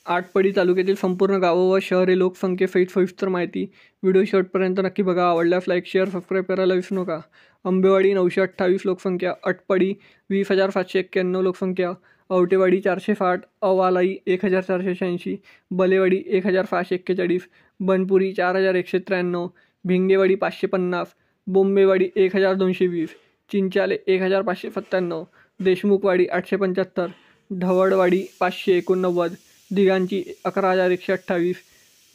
आटपाडी तालुक्यातील संपूर्ण गावं व शहरे लोकसंख्येसहित सविस्तर माहिती. व्हिडिओ शेवटपर्यंत नक्की बघा. आवडल्यास लाईक, शेअर, सबस्क्राईब करायला विसरू नका. आंबेवाडी 928 लोकसंख्या, अटपाडी 20,791 लोकसंख्या, आवटेवाडी 460, अवालाई 1,486, बलेवाडी 1,641, बनपुरी 4,193, भिंगेवाडी 550, बोंबेवाडी 1,220, चिंचाले 1,597, देशमुखवाडी 875, ढवळवाडी 589, दिघांची 11,128,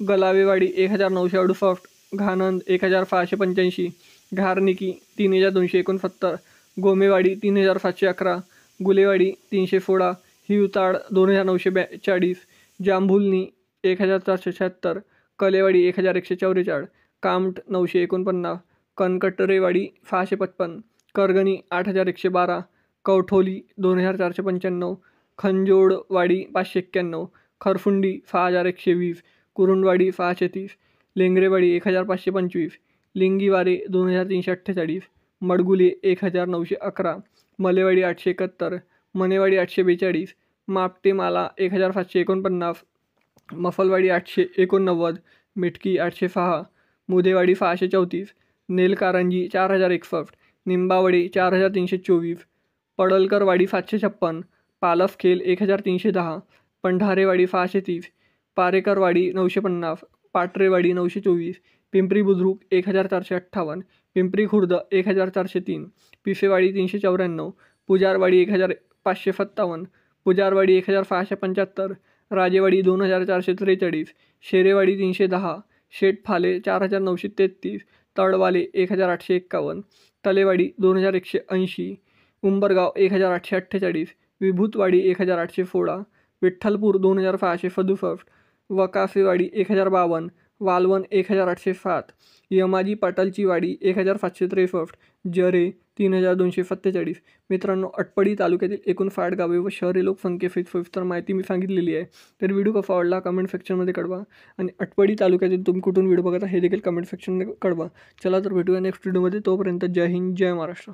गलावेवाडी 1,968, घाणंद 1,685, घारनिकी 3,269, गोमेवाडी 3,711, गुलेवाडी 316, हिवताड 2,942, जांभुलनी 1,476, कलेवाडी 1,144, कामठ 949, कनकटरेवाडी 655, करगणी 8,112, कवठोली 2,495, खंजोडवाडी 591, खरफुंडी 6,120, कुरुंदवाडी 630, लेंगरेवाडी 1,525, लिंगीवारे 2,348, मडगुले 1,911, मलेवाडी 871, मनेवाडी 842, मापटेमाला 1,749, मफलवाडी 889, मिटकी 806, मुदेवाडी 634, नेलकारंजी 4,061, निंबावडी 4,324, पडळकरवाडी 756, पालफखेल 1,310, पंढारेवाडी 630, पारेकरवाडी 950, पाटरेवाडी 924, पिंपरी बुद्रुक 1,458, पिंपरी खुर्द 1,403, पिसेवाडी 394, पुजारवाडी 1,557, पुजारवाडी 1,675, राजेवाडी 2,443, शेरेवाडी 310, शेटफाले 4,933, तळवाले 1,851, तलेवाडी 2,180, उंबरगाव 1,848, विभूतवाडी 1,816, विठ्ठलपूर 2,667, वकाफेवाडी 1,052, वालवण 1,807, यमाजी पाटलची वाडी 1,763, जरे 3,247. मित्रांनो, अटपाडी तालुक्यातील एकूण 8 गावे व शहरे लोकसंख्येसहित सविस्तर माहिती मी सांगितलेली आहे. तर व्हिडिओ कसा आवडला कमेंट सेक्शनमध्ये कळवा आणि अटपाडी तालुक्यातील तुम्ही कुठून व्हिडिओ बघता हे देखील कमेंट सेक्शनमध्ये कळवा. चला तर भेटूया नेक्स्ट व्हिडिओमध्ये. तोपर्यंत जय हिंद, जय महाराष्ट्र.